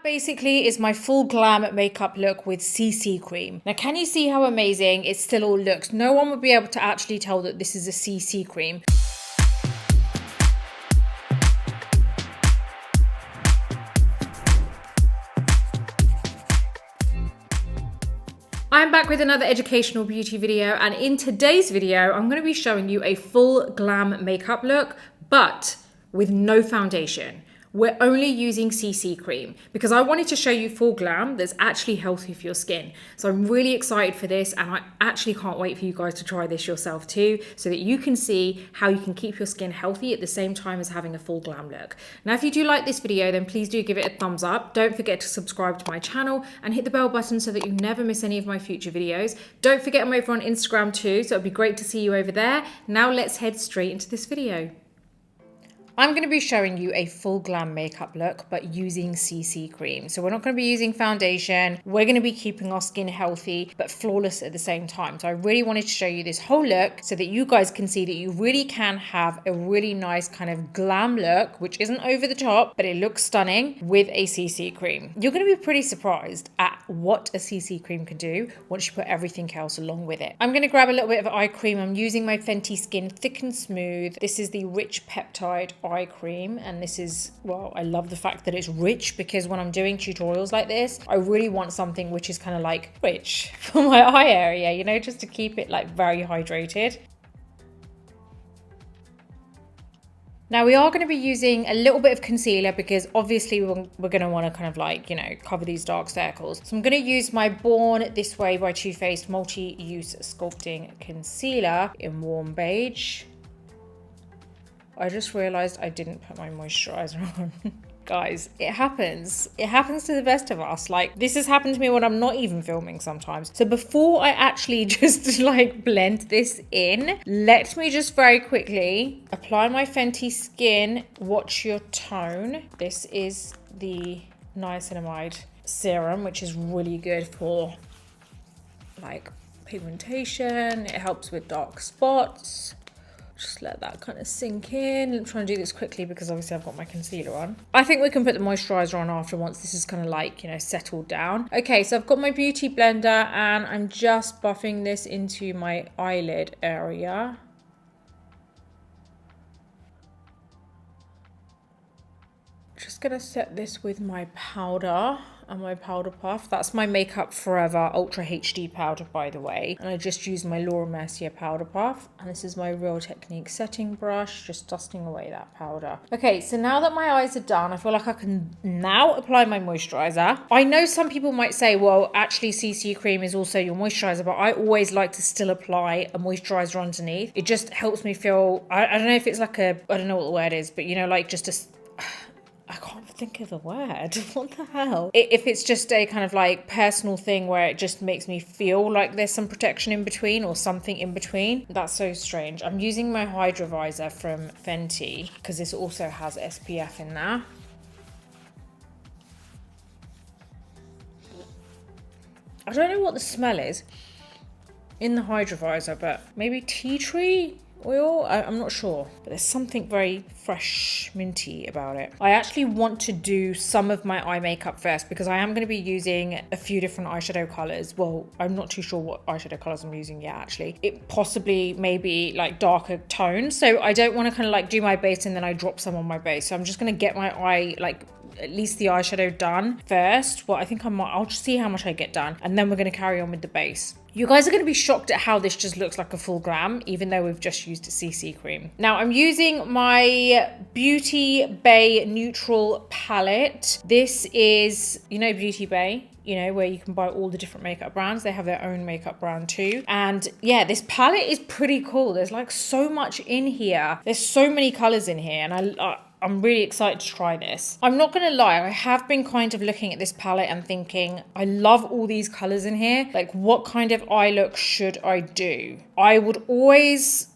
That basically is my full glam makeup look with CC cream. Now, can you see how amazing it still all looks? No one would be able to actually tell that this is a CC cream. I'm back with another educational beauty video, and in today's video, I'm going to be showing you a full glam makeup look, but with no foundation. We're only using CC cream because I wanted to show you full glam that's actually healthy for your skin. So I'm really excited for this, and I actually can't wait for you guys to try this yourself too, so that you can see how you can keep your skin healthy at the same time as having a full glam look. Now, if you do like this video, then please do give it a thumbs up. Don't forget to subscribe to my channel and hit the bell button so that you never miss any of my future videos. Don't forget I'm over on Instagram too, so it'd be great to see you over there. Now let's head straight into this video. I'm going to be showing you a full glam makeup look, but using CC cream. So we're not going to be using foundation. We're going to be keeping our skin healthy, but flawless at the same time. So I really wanted to show you this whole look so that you guys can see that you really can have a really nice kind of glam look, which isn't over the top, but it looks stunning with a CC cream. You're going to be pretty surprised at what a CC cream can do once you put everything else along with it. I'm going to grab a little bit of eye cream. I'm using my Fenty Skin Thick and Smooth. This is the Rich Peptide eye cream, and this is, well, I love the fact that it's rich, because when I'm doing tutorials like this, I really want something which is kind of like rich for my eye area, you know, just to keep it like very hydrated. Now we are going to be using a little bit of concealer because obviously we're going to want to kind of like, you know, cover these dark circles. So I'm going to use my Born This Way by Too Faced Multi-Use Sculpting Concealer in Warm Beige. I just realized I didn't put my moisturizer on. Guys, it happens. It happens to the best of us. Like, this has happened to me when I'm not even filming sometimes. So before I actually just like blend this in, let me just very quickly apply my Fenty Skin Watch Your Tone. This is the niacinamide serum, which is really good for like pigmentation. It helps with dark spots. Just let that kind of sink in. I'm trying to do this quickly because obviously I've got my concealer on. I think we can put the moisturizer on after, once this is kind of like, you know, settled down. Okay, so I've got my beauty blender and I'm just buffing this into my eyelid area. Just gonna set this with my powder and my powder puff. That's my Makeup Forever Ultra HD powder, by the way. And I just used my Laura Mercier powder puff. And this is my Real Technique setting brush, just dusting away that powder. Okay, so now that my eyes are done, I feel like I can now apply my moisturizer. I know some people might say, well, actually CC cream is also your moisturizer, but I always like to still apply a moisturizer underneath. It just helps me feel, I don't know if it's like a, I don't know what the word is, but you know, like just a, I can't think of the word. What the hell? If it's just a kind of like personal thing where it just makes me feel like there's some protection in between or something in between. That's so strange. I'm using my Hydra Visor from Fenty because this also has SPF in there. I don't know what the smell is in the Hydra Visor, but maybe tea tree oil? I'm not sure, but there's something very fresh, minty about it. I actually want to do some of my eye makeup first because I am going to be using a few different eyeshadow colors. Well, I'm not too sure what eyeshadow colors I'm using yet, actually. It possibly maybe like darker tones. So I don't want to kind of like do my base and then I drop some on my base. So I'm just going to get my eye, like at least the eyeshadow done first. Well, I think I'll just see how much I get done and then we're going to carry on with the base. You guys are going to be shocked at how this just looks like a full glam, even though we've just used a CC cream. Now I'm using my Beauty Bay Neutral palette. This is, you know, Beauty Bay, you know, where you can buy all the different makeup brands. They have their own makeup brand too. And yeah, this palette is pretty cool. There's like so much in here. There's so many colors in here, and I'm really excited to try this. I'm not gonna lie, I have been kind of looking at this palette and thinking, I love all these colors in here. Like, what kind of eye look should I do? I would always,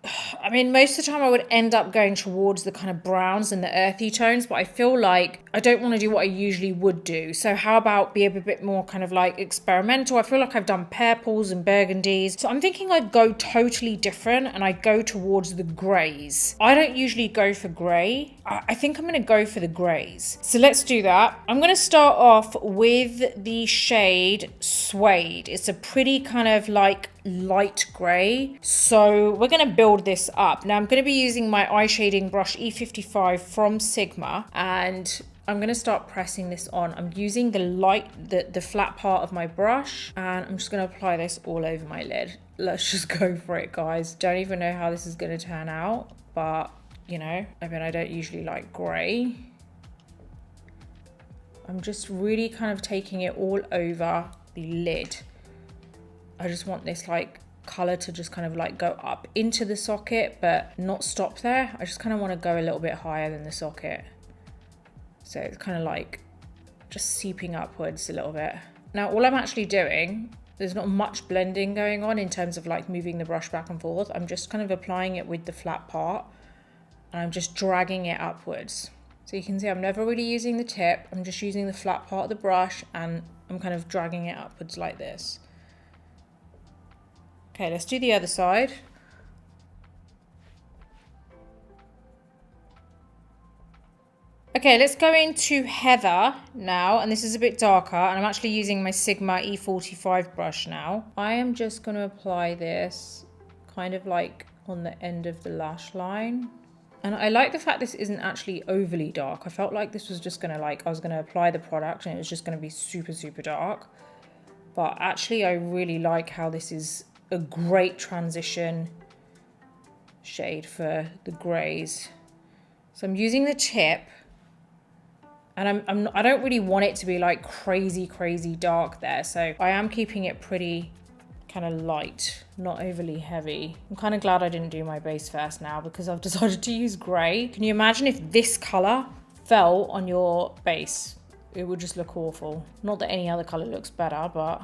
I mean, most of the time I would end up going towards the kind of browns and the earthy tones, but I feel like I don't want to do what I usually would do. So how about be a bit more kind of like experimental? I feel like I've done purples and burgundies. So I'm thinking I'd go totally different and I go towards the greys. I don't usually go for grey. I think I'm going to go for the greys. So let's do that. I'm going to start off with the shade Suede. It's a pretty kind of like light grey. So we're going to build this up. Now I'm going to be using my eye shading brush E55 from Sigma, and I'm going to start pressing this on. I'm using the flat part of my brush, and I'm just going to apply this all over my lid. Let's just go for it, guys. Don't even know how this is going to turn out, but you know, I mean, I don't usually like grey. I'm just really kind of taking it all over the lid. I just want this like color to just kind of like go up into the socket, but not stop there. I just kind of want to go a little bit higher than the socket. So it's kind of like just seeping upwards a little bit. Now, all I'm actually doing, there's not much blending going on in terms of like moving the brush back and forth. I'm just kind of applying it with the flat part, and I'm just dragging it upwards. So you can see I'm never really using the tip. I'm just using the flat part of the brush, and I'm kind of dragging it upwards like this. Okay, let's do the other side. Okay, let's go into Heather now, and this is a bit darker, and I'm actually using my Sigma E45 brush now. I am just going to apply this kind of like on the end of the lash line. And I like the fact this isn't actually overly dark. I felt like this was just going to I was going to apply the product and it was just going to be super, super dark. But actually I really like how this is a great transition shade for the greys. So I'm using the tip, and I don't really want it to be like crazy dark there, so I am keeping it pretty kind of light, not overly heavy. I'm kind of glad I didn't do my base first now, because I've decided to use grey. Can you imagine if this color fell on your base? It would just look awful. Not that any other color looks better, but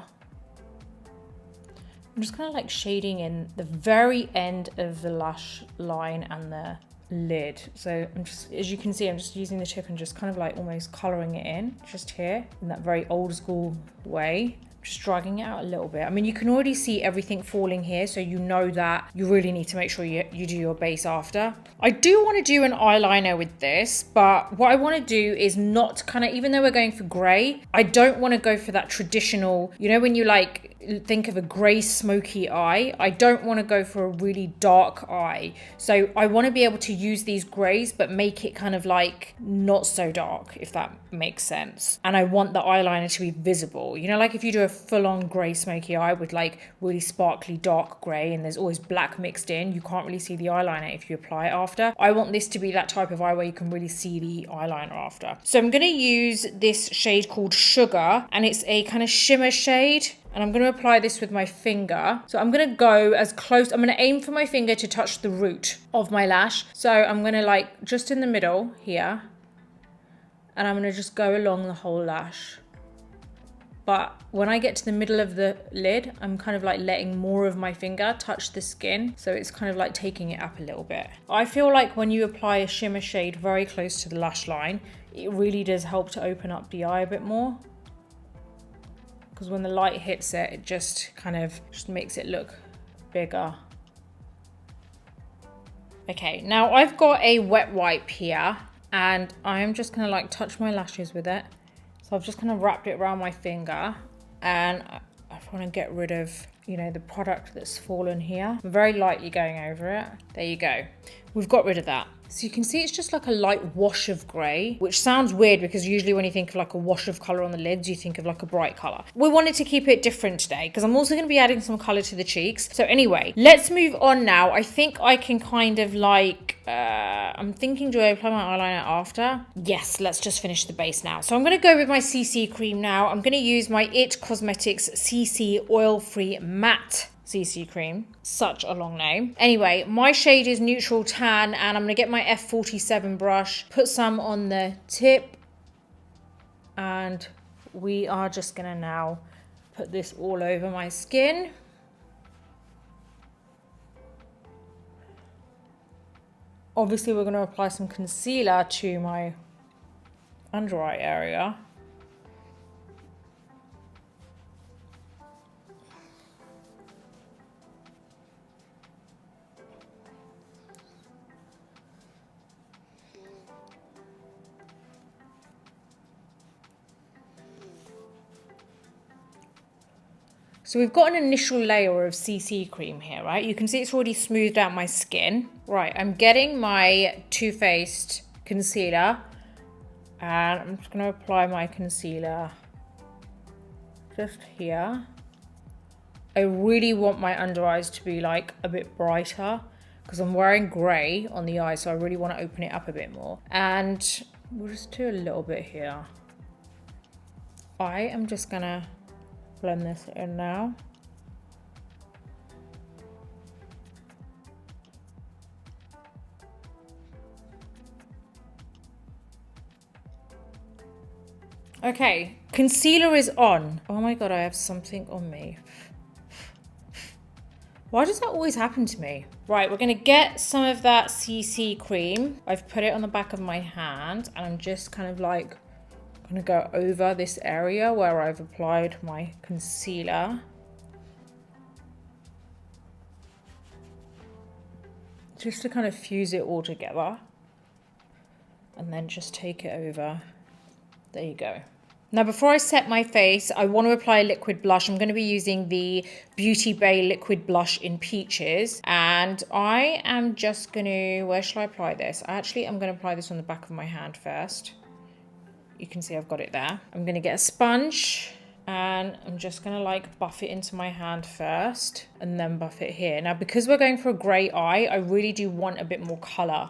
I'm just kind of like shading in the very end of the lash line and the lid. So I'm just, as you can see, I'm just using the tip and just kind of like almost coloring it in just here in that very old school way. Just dragging it out a little bit. I mean, you can already see everything falling here, so you know that you really need to make sure you do your base after. I do want to do an eyeliner with this, but what I want to do is not kind of, even though we're going for grey, I don't want to go for that traditional, you know, when you like think of a grey smoky eye, I don't want to go for a really dark eye. So I want to be able to use these greys, but make it kind of like not so dark, if that makes sense. And I want the eyeliner to be visible. You know, like if you do a full-on grey smoky eye with like really sparkly dark grey and there's always black mixed in, you can't really see the eyeliner if you apply it after. I want this to be that type of eye where you can really see the eyeliner after. So I'm going to use this shade called Sugar, and it's a kind of shimmer shade, and I'm going to apply this with my finger. So I'm going to go as close, I'm going to aim for my finger to touch the root of my lash. So I'm going to like just in the middle here, and I'm going to just go along the whole lash. But when I get to the middle of the lid, I'm kind of like letting more of my finger touch the skin. So it's kind of like taking it up a little bit. I feel like when you apply a shimmer shade very close to the lash line, it really does help to open up the eye a bit more. Because when the light hits it, it just kind of just makes it look bigger. Okay, now I've got a wet wipe here, and I am just gonna like touch my lashes with it. So I've just kind of wrapped it around my finger, and I want to get rid of, you know, the product that's fallen here. I'm very lightly going over it. There you go. We've got rid of that. So you can see it's just like a light wash of grey, which sounds weird because usually when you think of like a wash of colour on the lids, you think of like a bright colour. We wanted to keep it different today because I'm also going to be adding some colour to the cheeks. So anyway, let's move on now. I think I can kind of like, I'm thinking, do I apply my eyeliner after? Yes, let's just finish the base now. So I'm going to go with my CC cream now. I'm going to use my IT Cosmetics CC Oil-Free Matte CC cream. Such a long name. Anyway, my shade is Neutral Tan, and I'm going to get my F47 brush, put some on the tip, and we are just going to now put this all over my skin. Obviously, we're going to apply some concealer to my under eye area. So we've got an initial layer of CC cream here, right? You can see it's already smoothed out my skin. Right, I'm getting my Too Faced concealer and I'm just going to apply my concealer just here. I really want my under eyes to be like a bit brighter because I'm wearing grey on the eye, so I really want to open it up a bit more. And we'll just do a little bit here. I am just going to blend this in now. Okay, concealer is on. Oh my god, I have something on me. Why does that always happen to me? Right, we're gonna get some of that CC cream. I've put it on the back of my hand and I'm just kind of like gonna go over this area where I've applied my concealer. Just to kind of fuse it all together. And then just take it over. There you go. Now, before I set my face, I want to apply a liquid blush. I'm going to be using the Beauty Bay liquid blush in Peaches. And I am just going to, where shall I apply this? Actually, I'm going to apply this on the back of my hand first. You can see I've got it there. I'm going to get a sponge and I'm just going to like buff it into my hand first and then buff it here. Now, because we're going for a grey eye, I really do want a bit more colour.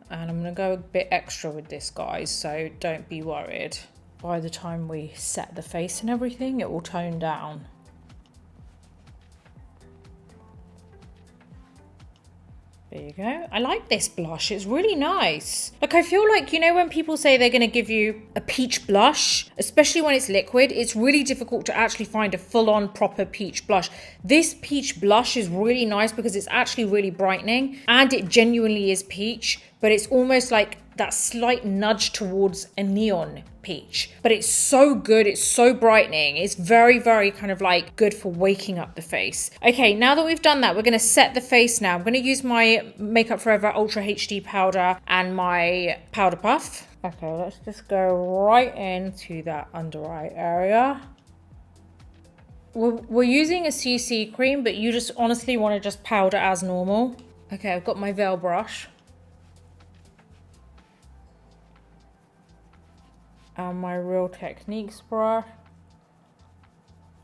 And I'm going to go a bit extra with this, guys, so don't be worried. By the time we set the face and everything, it will tone down. There you go. I like this blush. It's really nice. Like, I feel like, you know, when people say they're going to give you a peach blush, especially when it's liquid, it's really difficult to actually find a full-on proper peach blush. This peach blush is really nice because it's actually really brightening and it genuinely is peach, but it's almost like that slight nudge towards a neon peach. But it's so good, it's so brightening. It's very, very kind of like good for waking up the face. Okay, now that we've done that, we're gonna set the face now. I'm gonna use my Makeup Forever Ultra HD powder and my powder puff. Okay, let's just go right into that under eye area. We're using a CC cream, but you just honestly wanna just powder as normal. Okay, I've got my veil brush. And my Real Techniques brush.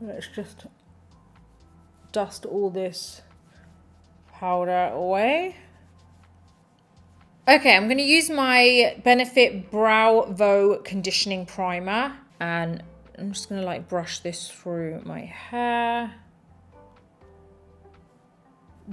Let's just dust all this powder away. Okay, I'm going to use my Benefit Brow Voe Conditioning Primer. And I'm just going to like brush this through my hair.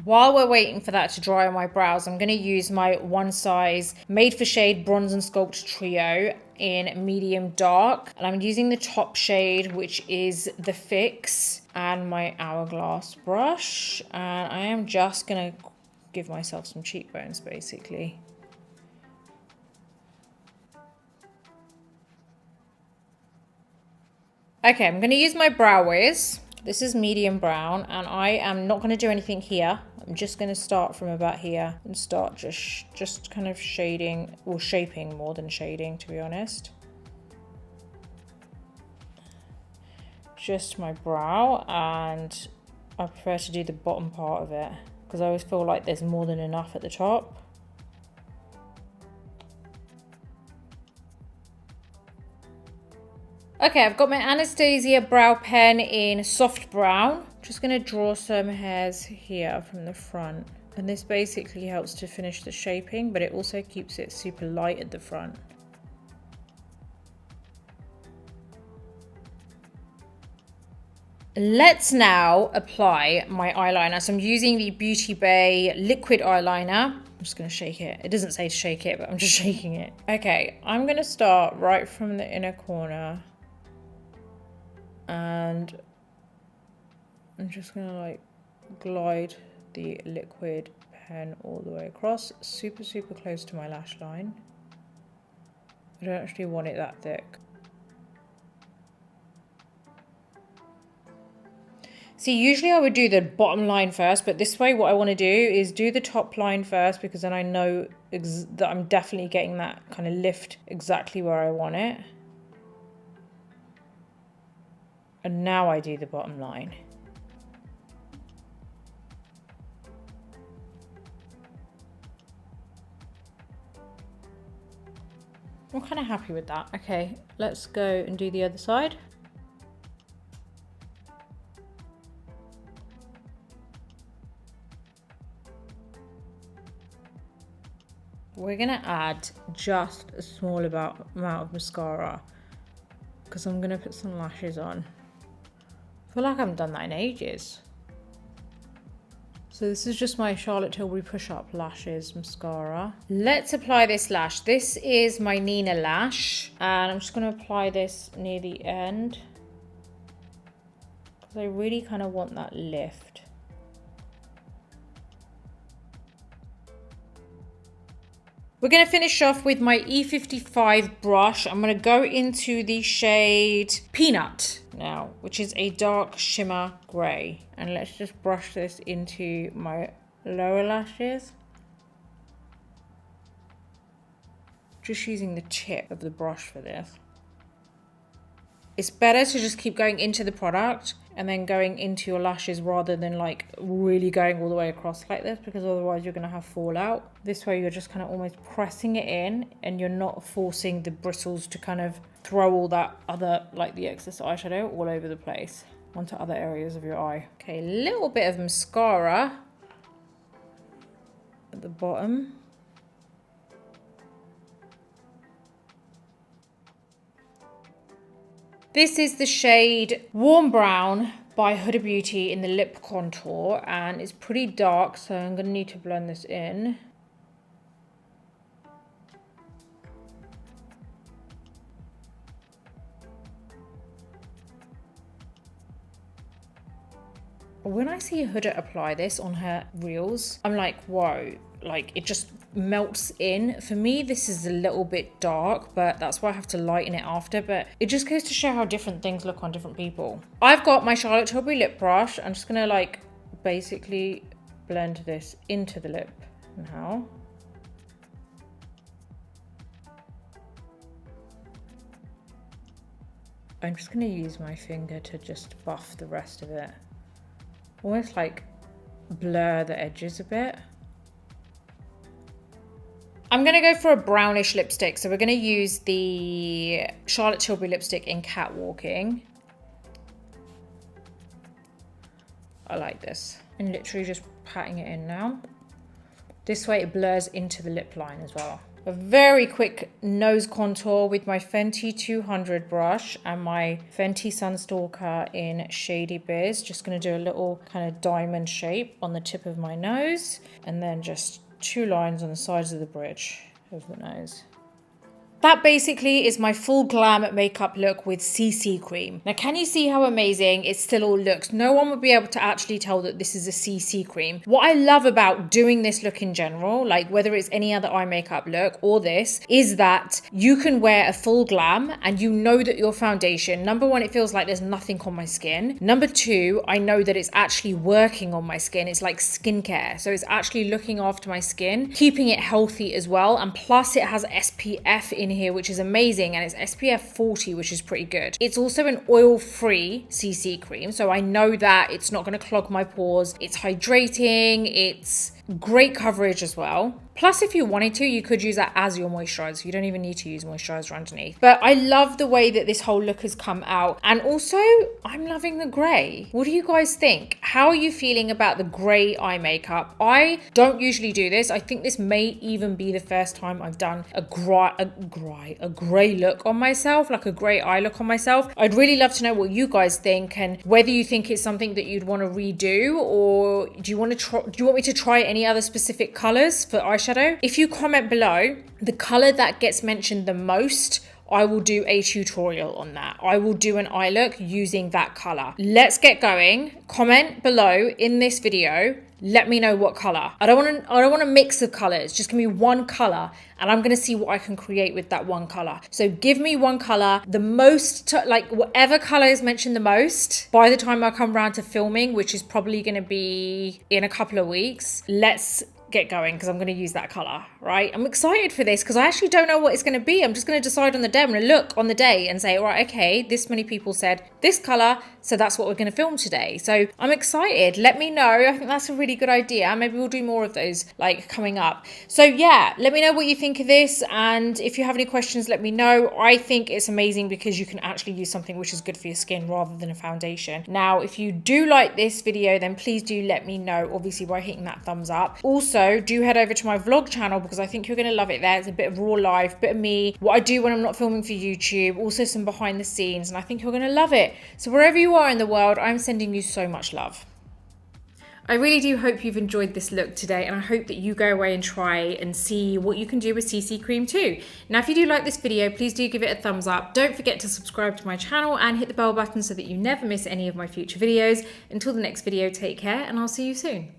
While we're waiting for that to dry on my brows, I'm going to use my One Size Made for Shade Bronze and Sculpt Trio in medium dark. And I'm using the top shade, which is the Fix, and my Hourglass brush. And I am just going to give myself some cheekbones, basically. Okay, I'm going to use my Brow Wiz. This is medium brown, and I am not going to do anything here. I'm just going to start from about here and start just kind of shading, or shaping more than shading, to be honest. Just my brow, and I prefer to do the bottom part of it because I always feel like there's more than enough at the top. Okay, I've got my Anastasia brow pen in soft brown. Just gonna draw some hairs here from the front. And this basically helps to finish the shaping, but it also keeps it super light at the front. Let's now apply my eyeliner. So I'm using the Beauty Bay liquid eyeliner. I'm just gonna shake it. It doesn't say to shake it, but I'm just shaking it. Okay, I'm gonna start right from the inner corner. And I'm just gonna like glide the liquid pen all the way across, super close to my lash line. I don't actually want it that thick. See, usually I would do the bottom line first, but this way what I want to do is do the top line first, because then I know that I'm definitely getting that kind of lift exactly where I want it. And now I do the bottom line. I'm kind of happy with that. Okay, let's go and do the other side. We're gonna add just a small amount of mascara because I'm gonna put some lashes on. I feel like I haven't done that in ages. So this is just my Charlotte Tilbury Push Up Lashes mascara. Let's apply this lash. This is my Nina lash, and I'm just gonna apply this near the end because I really kind of want that lift. We're going to finish off with my E55 brush. I'm going to go into the shade Peanut now, which is a dark shimmer grey. And let's just brush this into my lower lashes. Just using the tip of the brush for this. It's better to just keep going into the product and then going into your lashes rather than like really going all the way across like this, because otherwise you're going to have fallout. This way you're just kind of almost pressing it in and you're not forcing the bristles to kind of throw all that other, like the excess eyeshadow all over the place onto other areas of your eye. Okay, a little bit of mascara at the bottom. This is the shade Warm Brown by Huda Beauty in the lip contour, and it's pretty dark, so I'm going to need to blend this in. When I see Huda apply this on her reels, I'm like, whoa, like it just melts in. For me, this is a little bit dark, but that's why I have to lighten it after. But it just goes to show how different things look on different people. I've got my Charlotte Tilbury lip brush. I'm just gonna like basically blend this into the lip now. I'm just gonna use my finger to just buff the rest of it. Almost like blur the edges a bit. I'm going to go for a brownish lipstick. So we're going to use the Charlotte Tilbury lipstick in Catwalking. I like this. And literally just patting it in now. This way it blurs into the lip line as well. A very quick nose contour with my Fenty 200 brush and my Fenty Sunstalker in Shady Biz. Just going to do a little kind of diamond shape on the tip of my nose, and then just 2 lines on the sides of the bridge of the nose. That basically is my full glam makeup look with CC cream. Now, can you see how amazing it still all looks? No one would be able to actually tell that this is a CC cream. What I love about doing this look in general, like whether it's any other eye makeup look or this, is that you can wear a full glam and you know that your foundation, number one, it feels like there's nothing on my skin. Number two, I know that it's actually working on my skin. It's like skincare. So it's actually looking after my skin, keeping it healthy as well. And plus it has SPF in here, which is amazing, and it's SPF 40, which is pretty good. It's also an oil-free CC cream, so I know that it's not going to clog my pores. It's hydrating, it's great coverage as well. Plus, if you wanted to, you could use that as your moisturizer. You don't even need to use moisturizer underneath. But I love the way that this whole look has come out. And also, I'm loving the grey. What do you guys think? How are you feeling about the grey eye makeup? I don't usually do this. I think this may even be the first time I've done a grey look on myself, like a grey eye look on myself. I'd really love to know what you guys think and whether you think it's something that you'd want to redo, or do you want me to try any other specific colors for eyeshadow? If you comment below, the color that gets mentioned the most I will do a tutorial on that. I will do an eye look using that color. Let's get going. Comment below in this video. Let me know what color. I don't want a mix of colors. Just give me one color and I'm going to see what I can create with that one color. So give me one color, the most, like whatever color is mentioned the most by the time I come around to filming, which is probably going to be in a couple of weeks. Let's get going because I'm going to use that color, right? I'm excited for this because I actually don't know what it's going to be. I'm just going to decide on the day. I'm going to look on the day and say, all right, okay, this many people said this color, so that's what we're going to film today. So I'm excited. Let me know. I think that's a really good idea. Maybe we'll do more of those like coming up. So yeah, let me know what you think of this. And if you have any questions, let me know. I think it's amazing because you can actually use something which is good for your skin rather than a foundation. Now, if you do like this video, then please do let me know, obviously by hitting that thumbs up. Also, do head over to my vlog channel because I think you're going to love it there. It's a bit of raw life, bit of me, what I do when I'm not filming for YouTube, also some behind the scenes, and I think you're going to love it. So wherever you are in the world, I'm sending you so much love. I really do hope you've enjoyed this look today, and I hope that you go away and try and see what you can do with CC cream too. Now, if you do like this video, please do give it a thumbs up. Don't forget to subscribe to my channel and hit the bell button so that you never miss any of my future videos. Until the next video, take care and I'll see you soon.